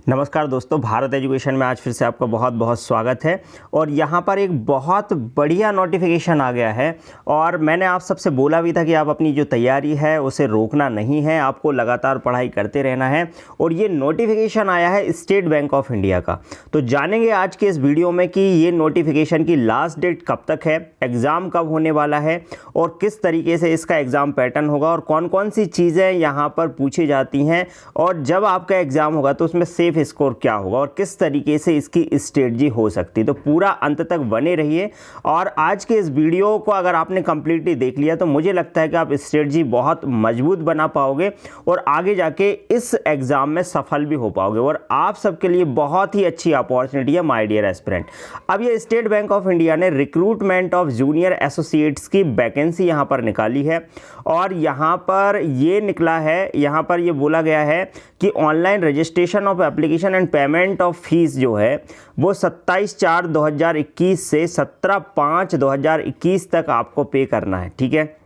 नमस्कार दोस्तों, भारत एजुकेशन में आज फिर से आपका बहुत बहुत स्वागत है। और यहाँ पर एक बहुत बढ़िया नोटिफिकेशन आ गया है और मैंने आप सबसे बोला भी था कि आप अपनी जो तैयारी है उसे रोकना नहीं है, आपको लगातार पढ़ाई करते रहना है। और ये नोटिफिकेशन आया है स्टेट बैंक ऑफ इंडिया का। तो जानेंगे आज के इस वीडियो में कि ये नोटिफिकेशन की लास्ट डेट कब तक है, एग्ज़ाम कब होने वाला है और किस तरीके से इसका एग्ज़ाम पैटर्न होगा और कौन कौन सी चीज़ें यहाँ पर पूछी जाती हैं, और जब आपका एग्ज़ाम होगा तो उसमें सेफ स्कोर क्या होगा और किस तरीके से इसकी स्ट्रेटजी हो सकती है। तो पूरा अंत तक बने रहिए। और आज के इस वीडियो को अगर आपने कंप्लीटली देख लिया तो मुझे लगता है कि आप स्ट्रेटजी बहुत मजबूत बना पाओगे और आगे जाके इस एग्ज़ाम में सफल भी हो पाओगे। और आप सबके लिए बहुत ही अच्छी अपॉर्चुनिटी है माय डियर एस्पिरेंट। अब ये स्टेट बैंक ऑफ इंडिया ने रिक्रूटमेंट ऑफ जूनियर एसोसिएट्स की वैकेंसी यहाँ पर निकाली है और यहाँ पर ये निकला है, यहाँ पर ये बोला गया है कि online registration of application and payment of fees जो है वो 27/4/2021 से 17/5/2021 तक आपको पे करना है। ठीक है,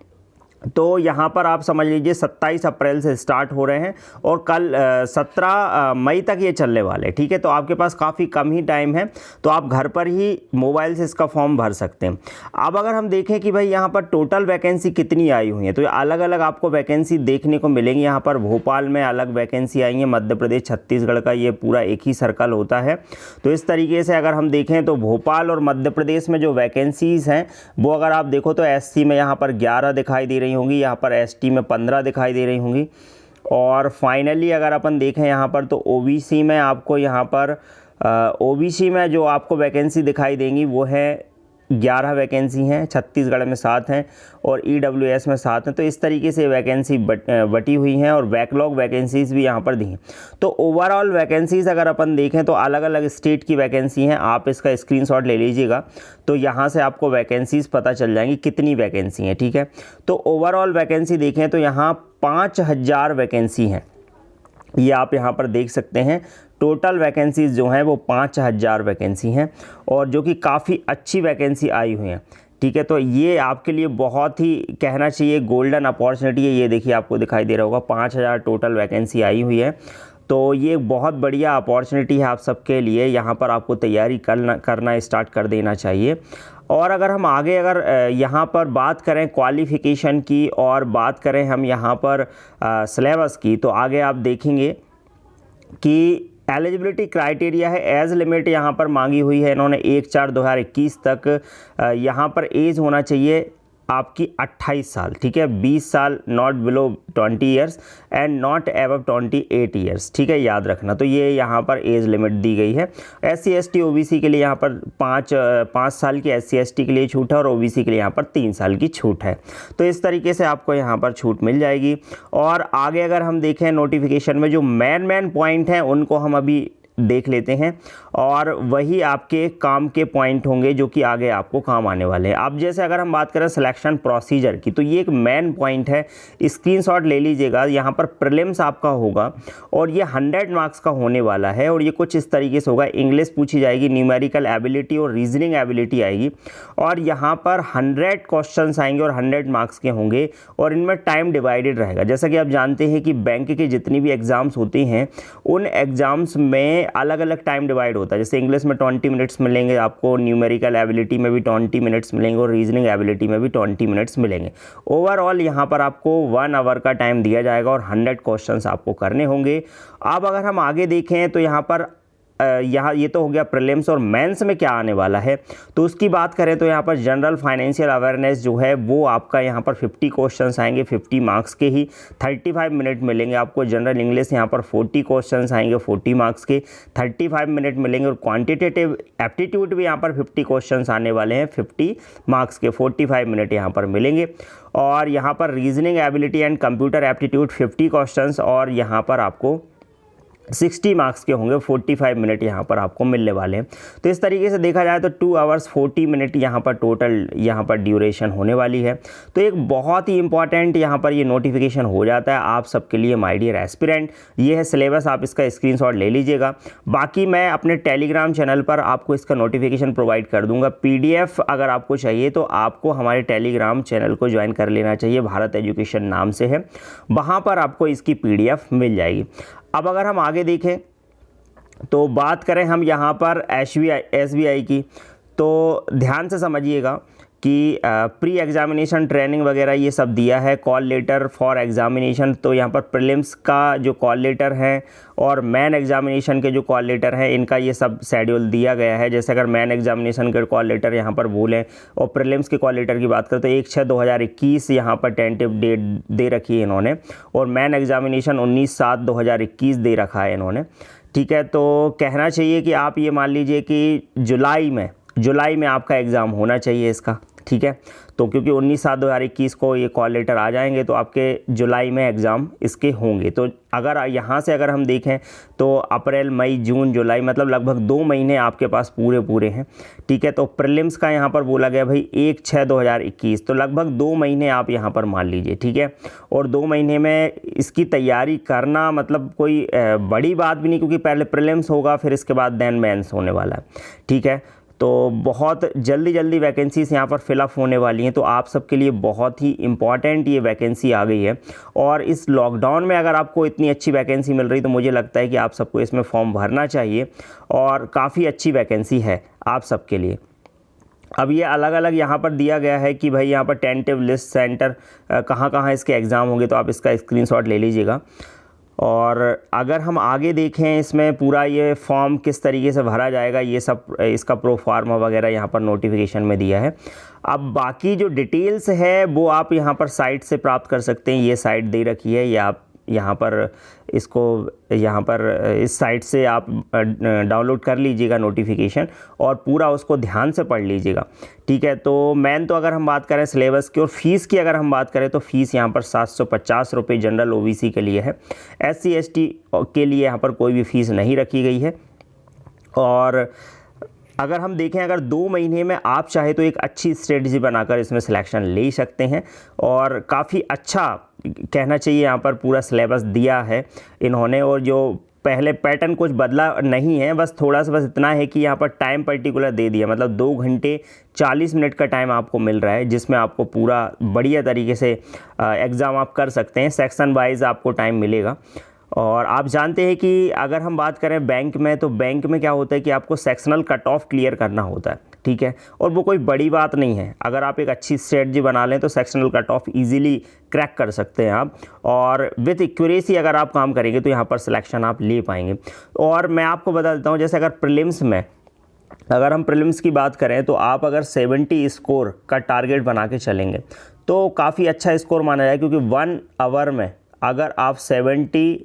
तो यहाँ पर आप समझ लीजिए 27 अप्रैल से स्टार्ट हो रहे हैं और कल 17 मई तक ये चलने वाले हैं। ठीक है, तो आपके पास काफ़ी कम ही टाइम है, तो आप घर पर ही मोबाइल से इसका फॉर्म भर सकते हैं। अब अगर हम देखें कि भाई यहाँ पर टोटल वैकेंसी कितनी आई हुई है, तो ये अलग अलग आपको वैकेंसी देखने को मिलेंगी। यहाँ पर भोपाल में अलग वैकेंसी आई है, मध्य प्रदेश छत्तीसगढ़ का ये पूरा एक ही सर्कल होता है। तो इस तरीके से अगर हम देखें तो भोपाल और मध्य प्रदेश में जो वैकेंसीज़ हैं वो अगर आप देखो तो SC में यहाँ पर 11 दिखाई दे रही होंगी, यहाँ पर ST में 15 दिखाई दे रही होंगी। और फाइनली अगर अपन देखें यहाँ पर तो OBC में आपको यहाँ पर OBC में जो आपको वैकेंसी दिखाई देंगी वो है 11 वैकेंसी हैं, छत्तीसगढ़ में 7 हैं और EWS में 7 हैं। तो इस तरीके से वैकेंसी बटी हुई हैं और बैकलॉग वैकेंसीज़ भी यहाँ पर दी हैं। तो ओवरऑल वैकेंसीज़ अगर अपन देखें तो अलग अलग स्टेट की वैकेंसी हैं, आप इसका स्क्रीनशॉट ले लीजिएगा तो यहाँ से आपको वैकेंसीज़ पता चल जाएंगी कितनी वैकेंसी हैं। ठीक है, तो ओवरऑल वैकेंसी देखें तो यहाँ 5000 वैकेंसी हैं, ये आप यहाँ पर देख सकते हैं। टोटल वैकेंसीज़ जो हैं वो 5000 वैकेंसी हैं और जो कि काफ़ी अच्छी वैकेंसी आई हुई हैं। ठीक है, तो ये आपके लिए बहुत ही कहना चाहिए गोल्डन अपॉर्चुनिटी है। ये देखिए आपको दिखाई दे रहा होगा 5000 टोटल वैकेंसी आई हुई है। तो ये बहुत बढ़िया अपॉर्चुनिटी है आप सबके लिए, यहाँ पर आपको तैयारी करना स्टार्ट कर देना चाहिए। और अगर हम आगे यहाँ पर बात करें क्वालिफ़िकेशन की और बात करें हम यहाँ पर सिलेबस की, तो आगे आप देखेंगे कि एलिजिबिलिटी क्राइटेरिया है, एज लिमिट यहाँ पर मांगी हुई है इन्होंने 1/4/2021 तक। यहाँ पर एज होना चाहिए आपकी 28 साल। ठीक है, 20 साल not below 20 years and not above 28 years. ठीक है, याद रखना। तो ये यहाँ पर एज लिमिट दी गई है। SC ST OBC के लिए यहाँ पर 5 साल की SC ST के लिए छूट है और OBC के लिए यहाँ पर 3 साल की छूट है। तो इस तरीके से आपको यहाँ पर छूट मिल जाएगी। और आगे अगर हम देखें नोटिफिकेशन में जो मेन पॉइंट हैं उनको हम अभी देख लेते हैं और वही आपके काम के पॉइंट होंगे जो कि आगे आपको काम आने वाले हैं। अब जैसे अगर हम बात करें सिलेक्शन प्रोसीजर की, तो ये एक मेन पॉइंट है, स्क्रीनशॉट ले लीजिएगा। यहाँ पर प्रीलिम्स आपका होगा और ये 100 मार्क्स का होने वाला है और ये कुछ इस तरीके से होगा। इंग्लिश पूछी जाएगी, न्यूमेरिकल एबिलिटी और रीजनिंग एबिलिटी आएगी और यहाँ पर 100 क्वेश्चन आएंगे और 100 मार्क्स के होंगे और इनमें टाइम डिवाइडेड रहेगा। जैसा कि आप जानते हैं कि बैंक के जितनी भी एग्ज़ाम्स होते हैं उन एग्ज़ाम्स में अलग अलग टाइम डिवाइड होता है। जैसे इंग्लिश में 20 मिनट्स मिलेंगे आपको, न्यूमेरिकल एबिलिटी में भी 20 मिनट्स मिलेंगे और रीजनिंग एबिलिटी में भी 20 मिनट्स मिलेंगे। ओवरऑल यहाँ पर आपको 1 आवर का टाइम दिया जाएगा और 100 क्वेश्चंस आपको करने होंगे। अब अगर हम आगे देखें तो यहाँ पर ये तो हो गया प्रीलिम्स और मेंस में क्या आने वाला है, तो उसकी बात करें तो यहाँ पर जनरल फाइनेंशियल अवेयरनेस जो है वो आपका यहाँ पर 50 क्वेश्चंस आएंगे, 50 मार्क्स के ही, 35 मिनट मिलेंगे आपको। जनरल इंग्लिश यहाँ पर 40 क्वेश्चंस आएंगे, 40 मार्क्स के, 35 मिनट मिलेंगे। और क्वांटिटेटिव एप्टीट्यूड भी यहाँ पर 50 क्वेश्चंस आने वाले हैं, 50 मार्क्स के, 45 मिनट यहाँ पर मिलेंगे। और यहाँ पर reasoning ability and computer aptitude 50 questions और यहाँ पर आपको 60 मार्क्स के होंगे, 45 मिनट यहाँ पर आपको मिलने वाले हैं। तो इस तरीके से देखा जाए तो 2 आवर्स 40 मिनट यहाँ पर टोटल यहाँ पर ड्यूरेशन होने वाली है। तो एक बहुत ही इंपॉर्टेंट यहाँ पर ये नोटिफिकेशन हो जाता है आप सबके लिए माय डियर एस्पिरेंट। ये है सिलेबस, आप इसका स्क्रीनशॉट ले लीजिएगा। बाकी मैं अपने टेलीग्राम चैनल पर आपको इसका नोटिफिकेशन प्रोवाइड कर दूंगा। PDF अगर आपको चाहिए तो आपको हमारे टेलीग्राम चैनल को ज्वाइन कर लेना चाहिए, भारत एजुकेशन नाम से है, वहाँ पर आपको इसकी PDF मिल जाएगी। अब अगर हम आगे देखें तो बात करें हम यहाँ पर SBI की, तो ध्यान से समझिएगा कि प्री एग्ज़ामिनेशन ट्रेनिंग वगैरह ये सब दिया है, कॉल लेटर फॉर एग्ज़ामिनेशन। तो यहाँ पर प्रीलिम्स का जो कॉल लेटर है और मेन एग्ज़ामिनेशन के जो कॉल लेटर हैं, इनका ये सब शेड्यूल दिया गया है। जैसे अगर मेन एग्ज़ामिनेशन के कॉल लेटर यहाँ पर बोलें और प्रीलिम्स के कॉल लेटर की बात करें तो 1/6/2021 यहाँ पर टेंटेटिव डेट दे रखी है इन्होंने, और मेन एग्ज़ामिनेशन 19/7/2021 दे रखा है इन्होंने। ठीक है, तो कहना चाहिए कि आप ये मान लीजिए कि जुलाई में आपका एग्ज़ाम होना चाहिए इसका। ठीक है, तो क्योंकि 19/7/2021 को ये कॉल लेटर आ जाएंगे तो आपके जुलाई में एग्ज़ाम इसके होंगे। तो अगर यहाँ से अगर हम देखें तो अप्रैल, मई, जून, जुलाई, मतलब लगभग 2 महीने आपके पास पूरे हैं। ठीक है, तो प्रीलिम्स का यहाँ पर बोला गया भाई 1/6/2021, तो लगभग 2 महीने आप यहाँ पर मान लीजिए। ठीक है, और 2 महीने में इसकी तैयारी करना मतलब कोई बड़ी बात भी नहीं, क्योंकि पहले प्रीलिम्स होगा फिर इसके बाद देन मेंस होने वाला है। ठीक है, तो बहुत जल्दी वैकेंसीज़ यहाँ पर फिलअप होने वाली हैं। तो आप सबके लिए बहुत ही इम्पॉर्टेंट ये वैकेंसी आ गई है, और इस लॉकडाउन में अगर आपको इतनी अच्छी वैकेंसी मिल रही तो मुझे लगता है कि आप सबको इसमें फॉर्म भरना चाहिए, और काफ़ी अच्छी वैकेंसी है आप सबके लिए। अब ये अलग अलग यहाँ पर दिया गया है कि भाई यहाँ पर टेंटेटिव लिस्ट सेंटर कहाँ इसके एग्ज़ाम होंगे, तो आप इसका स्क्रीनशॉट ले लीजिएगा। और अगर हम आगे देखें इसमें पूरा ये फॉर्म किस तरीके से भरा जाएगा, ये सब इसका प्रो फार्मा वगैरह यहाँ पर नोटिफिकेशन में दिया है। अब बाकी जो डिटेल्स है वो आप यहाँ पर साइट से प्राप्त कर सकते हैं। ये साइट दे रखी है, ये आप यहाँ पर इस साइट से आप डाउनलोड कर लीजिएगा नोटिफिकेशन, और पूरा उसको ध्यान से पढ़ लीजिएगा। ठीक है, तो मेन तो अगर हम बात करें सिलेबस की और फ़ीस की अगर हम बात करें तो फ़ीस यहाँ पर 750 रुपये जनरल OBC के लिए है। SC ST के लिए यहाँ पर कोई भी फ़ीस नहीं रखी गई है। और अगर हम देखें, अगर 2 महीने में आप चाहे तो एक अच्छी स्ट्रेटजी बनाकर इसमें सिलेक्शन ले सकते हैं, और काफ़ी अच्छा कहना चाहिए यहाँ पर पूरा सिलेबस दिया है इन्होंने। और जो पहले पैटर्न कुछ बदला नहीं है, बस थोड़ा सा बस इतना है कि यहाँ पर टाइम पर्टिकुलर दे दिया, मतलब 2 घंटे 40 मिनट का टाइम आपको मिल रहा है, जिसमें आपको पूरा बढ़िया तरीके से एग्ज़ाम आप कर सकते हैं। सेक्शन वाइज आपको टाइम मिलेगा। और आप जानते हैं कि अगर हम बात करें बैंक में, तो बैंक में क्या होता है कि आपको सेक्शनल कट ऑफ क्लियर करना होता है। ठीक है, और वो कोई बड़ी बात नहीं है। अगर आप एक अच्छी स्ट्रेटजी बना लें तो sectional cut off easily crack कर सकते हैं आप, और विथ एक्यूरेसी अगर आप काम करेंगे तो यहाँ पर सिलेक्शन आप ले पाएंगे। और मैं आपको बता देता हूँ, जैसे अगर हम प्रीलिम्स की बात करें तो आप अगर 70 स्कोर का टारगेट बना के चलेंगे तो काफ़ी अच्छा स्कोर माना जाए, क्योंकि 1 आवर में अगर आप 70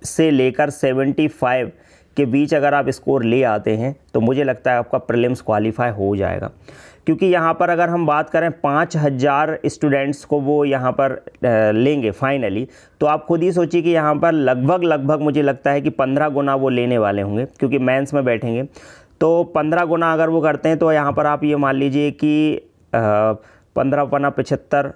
से लेकर 75 के बीच अगर आप स्कोर ले आते हैं तो मुझे लगता है आपका प्रीलिम्स क्वालिफाई हो जाएगा। क्योंकि यहाँ पर अगर हम बात करें 5000 स्टूडेंट्स को वो यहाँ पर लेंगे फाइनली, तो आप खुद ही सोचिए कि यहाँ पर लगभग मुझे लगता है कि 15 गुना वो लेने वाले होंगे, क्योंकि मेंस में बैठेंगे। तो 15 गुना अगर वो करते हैं तो यहाँ पर आप ये मान लीजिए कि 15×75,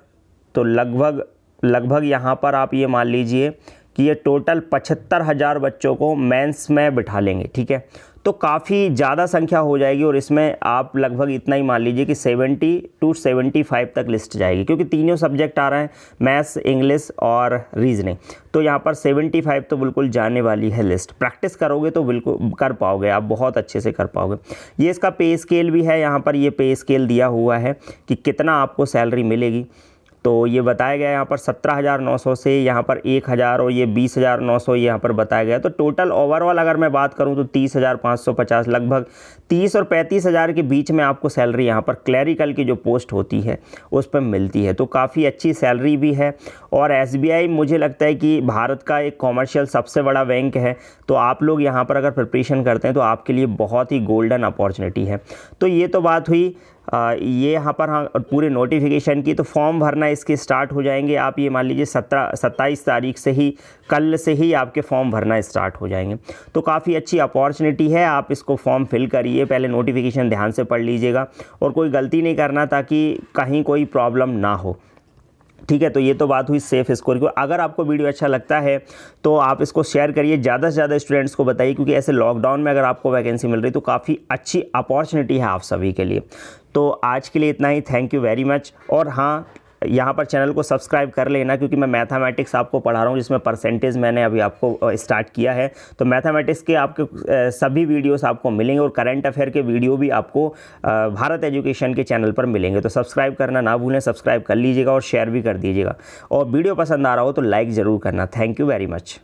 तो लगभग यहाँ पर आप ये मान लीजिए कि ये टोटल 75,000 बच्चों को मेंस में बिठा लेंगे। ठीक है, तो काफ़ी ज़्यादा संख्या हो जाएगी, और इसमें आप लगभग इतना ही मान लीजिए कि 70 to 75 तक लिस्ट जाएगी, क्योंकि तीनों सब्जेक्ट आ रहे हैं, मैथ्स, इंग्लिश और रीजनिंग। तो यहाँ पर 75 तो बिल्कुल जाने वाली है लिस्ट। प्रैक्टिस करोगे तो बिल्कुल कर पाओगे, आप बहुत अच्छे से कर पाओगे। ये इसका पे स्केल भी है, यहाँ पर ये पे स्केल दिया हुआ है कि कितना आपको सैलरी मिलेगी। तो ये बताया गया यहाँ पर 17,900 से यहाँ पर 1,000, और ये 20,900 यहाँ पर बताया गया। तो टोटल ओवरऑल अगर मैं बात करूँ तो 30,550, लगभग 30 और 35,000 के बीच में आपको सैलरी यहाँ पर क्लैरिकल की जो पोस्ट होती है उस पर मिलती है। तो काफ़ी अच्छी सैलरी भी है। और SBI मुझे लगता है कि भारत का एक कॉमर्शियल सबसे बड़ा बैंक है, तो आप लोग यहाँ पर अगर प्रिपरेशन करते हैं तो आपके लिए बहुत ही गोल्डन अपॉर्चुनिटी है। तो ये तो बात हुई ये यहाँ पर पूरे नोटिफिकेशन की। तो फॉर्म भरना इसके स्टार्ट हो जाएंगे, आप ये मान लीजिए 27 तारीख से ही, कल से ही आपके फॉर्म भरना स्टार्ट हो जाएंगे। तो काफ़ी अच्छी अपॉर्चुनिटी है, आप इसको फॉर्म फिल करिए। पहले नोटिफिकेशन ध्यान से पढ़ लीजिएगा, और कोई गलती नहीं करना ताकि कहीं कोई प्रॉब्लम ना हो। ठीक है, तो ये तो बात हुई सेफ स्कोर की। अगर आपको वीडियो अच्छा लगता है तो आप इसको शेयर करिए, ज़्यादा से ज़्यादा स्टूडेंट्स को बताइए, क्योंकि ऐसे लॉकडाउन में अगर आपको वैकेंसी मिल रही तो काफ़ी अच्छी अपॉर्चुनिटी है आप सभी के लिए। तो आज के लिए इतना ही, थैंक यू वेरी मच। और हाँ, यहाँ पर चैनल को सब्सक्राइब कर लेना, क्योंकि मैं मैथमेटिक्स आपको पढ़ा रहा हूँ जिसमें परसेंटेज मैंने अभी आपको स्टार्ट किया है। तो मैथमेटिक्स के आपके सभी वीडियोस आपको मिलेंगे और करंट अफेयर के वीडियो भी आपको भारत एजुकेशन के चैनल पर मिलेंगे। तो सब्सक्राइब करना ना भूलें, सब्सक्राइब कर लीजिएगा और शेयर भी कर दीजिएगा। और वीडियो पसंद आ रहा हो तो लाइक ज़रूर करना। Thank you very much.